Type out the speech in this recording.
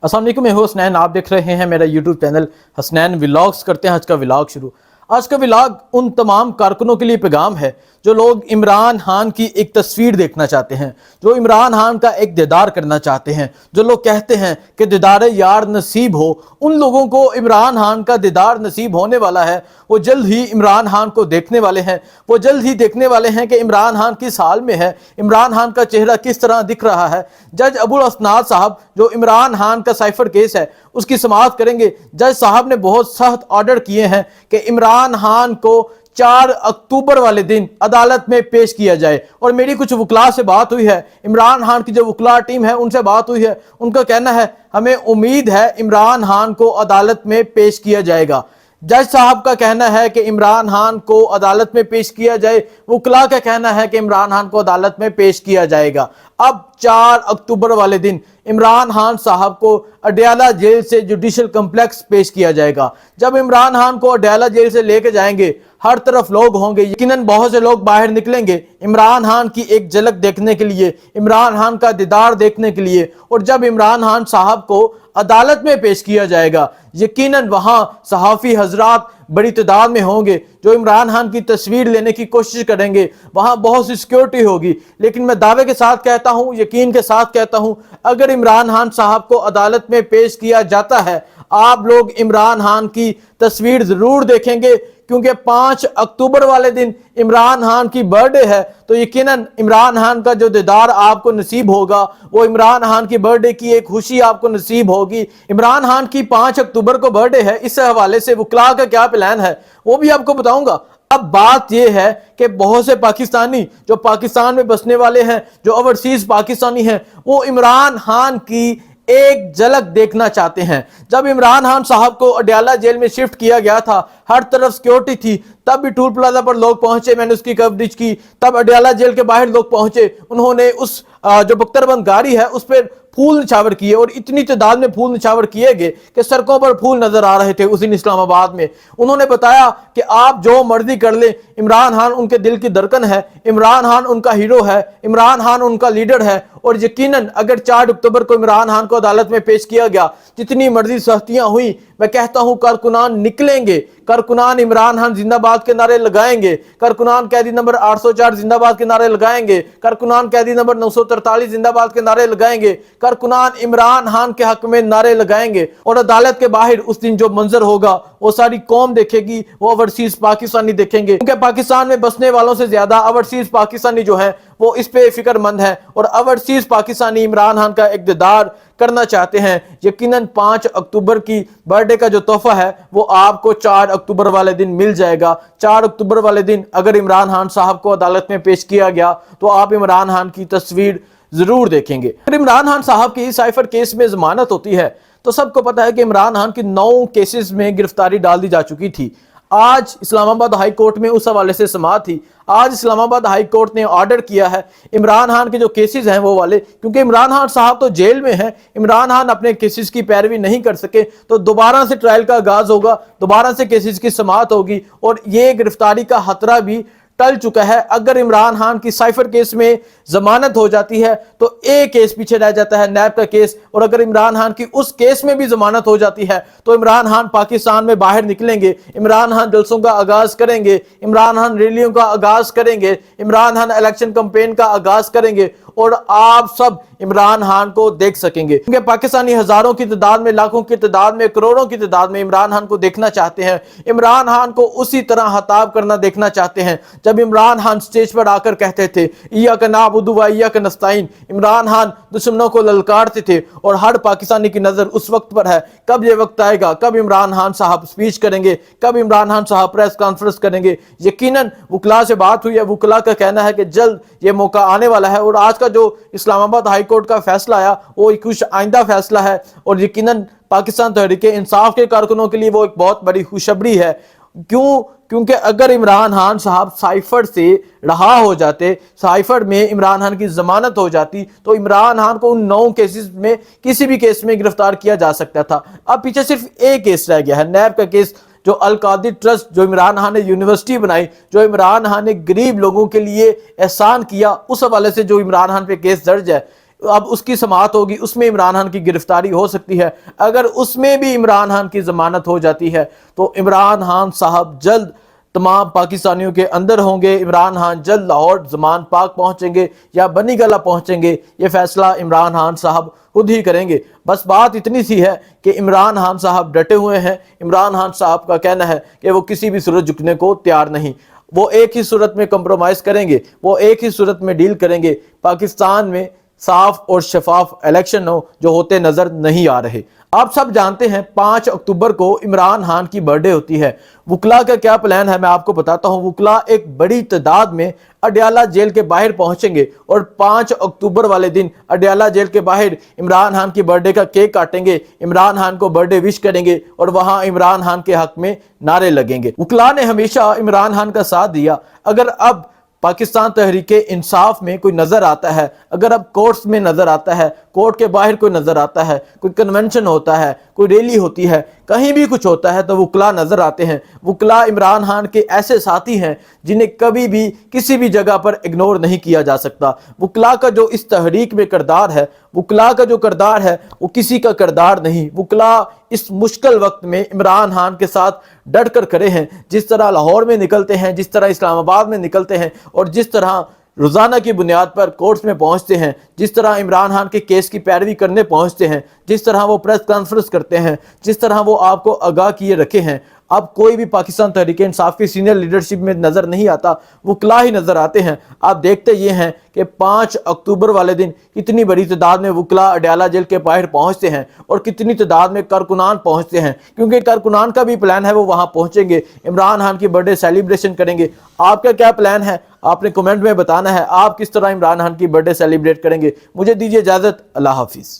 अस्सलाम वालेकुम, मैं हूं हसनैन। आप देख रहे हैं मेरा यूट्यूब चैनल हसनैन व्लॉग्स। करते हैं आज का व्लॉग शुरू। आज का व्लॉग उन तमाम कारकुनों के लिए पैगाम है जो लोग इमरान खान की एक तस्वीर देखना चाहते हैं, जो इमरान खान का एक दीदार करना चाहते हैं, जो लोग कहते हैं कि दीदार यार नसीब हो। उन लोगों को इमरान खान का दीदार नसीब होने वाला है। वो जल्द ही इमरान खान को देखने वाले हैं। वो जल्द ही देखने वाले हैं कि इमरान खान किस हाल में है, इमरान खान का चेहरा किस तरह दिख रहा है। जज अबुल असनाद साहब जो इमरान खान का साइफर केस है उसकी समाअत करेंगे। जज साहब ने बहुत सख्त ऑर्डर किए हैं कि इमरान खान को 4 अक्टूबर वाले दिन अदालत में पेश किया जाए। और मेरी कुछ वकला से बात हुई है, इमरान खान की जो वकला टीम है उनसे बात हुई है। उनका कहना है हमें उम्मीद है इमरान खान को अदालत में पेश किया जाएगा। जज साहब का कहना है कि इमरान खान को अदालत में पेश किया जाए, वकला का कहना है कि इमरान खान को अदालत में पेश किया जाएगा। अब 4 अक्टूबर वाले दिन इमरान खान साहब को अडयाला जेल से जुडिशल कम्प्लेक्स पेश किया जाएगा। जब इमरान खान को अडयाला जेल से लेके जाएंगे, हर तरफ लोग होंगे, यकीनन बहुत से लोग बाहर निकलेंगे इमरान खान की एक झलक देखने के लिए, इमरान खान का दीदार देखने के लिए। और जब इमरान खान साहब को अदालत में पेश किया जाएगा, यकीनन वहां सहाफ़ी हजरात बड़ी तादाद में होंगे जो इमरान खान की तस्वीर लेने की कोशिश करेंगे। वहां बहुत सी सिक्योरिटी होगी, लेकिन मैं दावे के साथ कहता हूं, यकीन के साथ कहता हूं, अगर इमरान खान साहब को अदालत में पेश किया जाता है, आप लोग इमरान खान की तस्वीर जरूर देखेंगे। क्योंकि 5 अक्टूबर वाले दिन इमरान खान की बर्थडे है, तो यकीनन इमरान खान का जो दीदार आपको नसीब होगा वो इमरान खान की बर्थडे की एक खुशी आपको नसीब होगी। इमरान खान की 5 अक्टूबर को बर्थडे है, इस हवाले से वकला का क्या प्लान है वो भी आपको बताऊंगा। अब बात यह है कि बहुत से पाकिस्तानी जो पाकिस्तान में बसने वाले हैं, जो ओवरसीज पाकिस्तानी हैं, वो इमरान खान की एक झलक देखना चाहते हैं। जब इमरान खान साहब को अडयाला जेल में शिफ्ट किया गया था, हर तरफ सिक्योरिटी थी, तब भी टूल प्लाजा पर लोग पहुंचे, मैंने उसकी कवरेज की। तब अडयाला जेल के बाहर लोग पहुंचे, उन्होंने उस जो बख्तरबंद गाड़ी है उस पर फूल निछावर किए, और इतनी तादाद में फूल निछावर किए गए कि सड़कों पर फूल नजर आ रहे थे उस दिन इस्लामाबाद में। उन्होंने बताया कि आप जो मर्जी कर लें, इमरान खान उनके दिल की धड़कन है, इमरान खान उनका हीरो है, इमरान खान उनका लीडर है। और यकीनन अगर 4 अक्टूबर को इमरान खान को अदालत में पेश किया गया, जितनी मर्जी सख्तियां हुई, मैं कहता हूं कारकुनान निकलेंगे, कारकुनान इमरान खान जिंदाबाद के नारे लगाएंगे, कारकुनान कैदी नंबर 804 जिंदाबाद के नारे लगाएंगे, कारकुनान कैदी नंबर 943 जिंदाबाद के नारे लगाएंगे, कारकुनान इमरान खान के हक में नारे लगाएंगे। और अदालत के बाहर उस दिन जो मंजर होगा वो सारी कौम देखेगी, वो ओवरसीज पाकिस्तानी देखेंगे। क्योंकि पाकिस्तान में बसने वालों से ज्यादा ओवरसीज पाकिस्तानी जो है वो इस पे फिक्रमंद है, और ओवरसीज पाकिस्तानी इमरान खान का एक दीदार करना चाहते हैं। यकीनन 5 अक्टूबर की बर्थडे का जो तोहफा है वो आपको 4 अक्टूबर वाले दिन मिल जाएगा। 4 अक्टूबर वाले दिन अगर इमरान खान साहब को अदालत में पेश किया गया तो आप इमरान खान की तस्वीर जरूर देखेंगे। अगर इमरान खान साहब की साइफर केस में जमानत होती है तो सबको पता है कि इमरान खान की 9 केसेस में गिरफ्तारी डाल दी जा चुकी थी। आज इस्लामाबाद हाई कोर्ट में उस हवाले से समाअत थी। आज इस्लामाबाद हाई कोर्ट ने ऑर्डर किया है इमरान खान के जो केसेस हैं वो वाले, क्योंकि इमरान खान साहब तो जेल में हैं, इमरान खान अपने केसेस की पैरवी नहीं कर सके, तो दोबारा से ट्रायल का आगाज होगा, दोबारा से केसेस की समाअत होगी, और ये गिरफ्तारी का खतरा भी टल चुका है। अगर इमरान खान की साइफर केस में जमानत हो जाती है तो एक केस पीछे रह जाता है, नैब का केस, और अगर इमरान खान की उस केस में भी जमानत हो जाती है तो इमरान खान पाकिस्तान में बाहर निकलेंगे, इमरान खान जलसों का आगाज करेंगे, इमरान खान रैलियों का आगाज करेंगे, इमरान खान इलेक्शन कैंपेन का आगाज करेंगे, और आप सब इमरान खान को देख सकेंगे। क्योंकि पाकिस्तानी हजारों की तादाद में, लाखों की तादाद में, करोड़ों की तादाद में इमरान खान को देखना चाहते हैं। इमरान खान को उसी तरह हताब करना देखना चाहते हैं जब इमरान खान स्टेज पर आकर कहते थे इय्याक नअबुदु व इय्याक नस्तईन। इमरान खान दुश्मनों को ललकारते थे, और हर पाकिस्तानी की नजर उस वक्त पर है, कब ये वक्त आएगा, कब इमरान खान साहब स्पीच करेंगे, कब इमरान खान साहब प्रेस कॉन्फ्रेंस करेंगे। यकीनन वकला से बात हुई है, वकला का कहना है कि जल्द ये मौका आने वाला है। और आज का जो इस्लामाबाद हाई कोर्ट का फैसला आया वो एक कुछ आइंदा फैसला है, और यकीनन पाकिस्तान तहरीक इंसाफ के कारकुनों के लिए वो एक बहुत बड़ी खुशखबरी है। क्यों? क्योंकि अगर इमरान खान साहब साइफर से रहा हो जाते, साइफर में इमरान खान की जमानत हो जाती, तो इमरान खान को उन 9 केसेस में किसी भी केस में गिरफ्तार किया जा सकता था। अब पीछे सिर्फ एक केस रह गया है, नैब का केस, जो अल कादिर ट्रस्ट, जो इमरान खान ने यूनिवर्सिटी बनाई, जो इमरान खान ने गरीब लोगों के लिए एहसान किया, उस हवाले से जो इमरान खान पे केस दर्ज है। اب اس کی سماعت ہوگی، اس میں عمران خان کی گرفتاری ہو سکتی ہے۔ اگر اس میں بھی عمران خان کی ضمانت ہو جاتی ہے تو عمران خان صاحب جلد تمام پاکستانیوں کے اندر ہوں گے، عمران خان جلد لاہور زمان پاک پہنچیں گے یا بنی گلہ پہنچیں گے، یہ فیصلہ عمران خان صاحب خود ہی کریں گے۔ بس بات اتنی سی ہے کہ عمران خان صاحب ڈٹے ہوئے ہیں، عمران خان صاحب کا کہنا ہے کہ وہ کسی بھی صورت جھکنے کو تیار نہیں، وہ ایک ہی صورت میں کمپرومائز کریں گے، وہ ایک ہی صورت میں ڈیل کریں گے، پاکستان میں صاف اور شفاف الیکشن ہو جو ہوتے نظر نہیں آ رہے۔ آپ سب جانتے ہیں 5 اکتوبر کو عمران خان کی برتھڈے ہوتی ہے۔ وکلا کا کیا پلان ہے میں آپ کو بتاتا ہوں۔ وکلا ایک بڑی تعداد میں اڈیالہ جیل کے باہر پہنچیں گے اور 5 اکتوبر والے دن اڈیالہ جیل کے باہر عمران خان کی برتھڈے کا کیک کاٹیں گے، عمران خان کو برتھڈے وش کریں گے اور وہاں عمران خان کے حق میں نعرے لگیں گے۔ وکلا نے ہمیشہ عمران خان کا ساتھ دیا۔ اگر اب پاکستان تحریک انصاف میں کوئی نظر آتا ہے، اگر اب کورٹس میں نظر آتا ہے، کورٹ کے باہر کوئی نظر آتا ہے، کوئی کنونشن ہوتا ہے، کوئی ریلی ہوتی ہے، کہیں بھی کچھ ہوتا ہے تو وکلا نظر آتے ہیں۔ وکلا عمران خان کے ایسے ساتھی ہیں جنہیں کبھی بھی کسی بھی جگہ پر اگنور نہیں کیا جا سکتا۔ وکلا کا جو اس تحریک میں کردار ہے، وکلا کا جو کردار ہے وہ کسی کا کردار نہیں۔ وکلا اس مشکل وقت میں عمران خان کے ساتھ ڈٹ کر کھڑے ہیں، جس طرح لاہور میں نکلتے ہیں، جس طرح اسلام آباد میں نکلتے ہیں اور جس طرح روزانہ کی بنیاد پر کورٹس میں پہنچتے ہیں، جس طرح عمران خان کے کیس کی پیروی کرنے پہنچتے ہیں، جس طرح وہ پریس کانفرنس کرتے ہیں، جس طرح وہ آپ کو آگاہ کیے رکھے ہیں، اب کوئی بھی پاکستان تحریک انصاف کی سینئر لیڈرشپ میں نظر نہیں آتا، وکلا ہی نظر آتے ہیں۔ آپ دیکھتے یہ ہیں کہ 5 اکتوبر والے دن کتنی بڑی تعداد میں وکلا اڈیالہ جیل کے باہر پہنچتے ہیں اور کتنی تعداد میں کارکنان پہنچتے ہیں، کیونکہ کارکنان کا بھی پلان ہے وہ وہاں پہنچیں گے، عمران خان کی برتھڈے سیلیبریشن کریں گے۔ آپ کا کیا پلان ہے آپ نے کمنٹ میں بتانا ہے، آپ کس طرح عمران خان کی برتھڈے سیلیبریٹ کریں گے۔ مجھے دیجیے اجازت، اللہ حافظ۔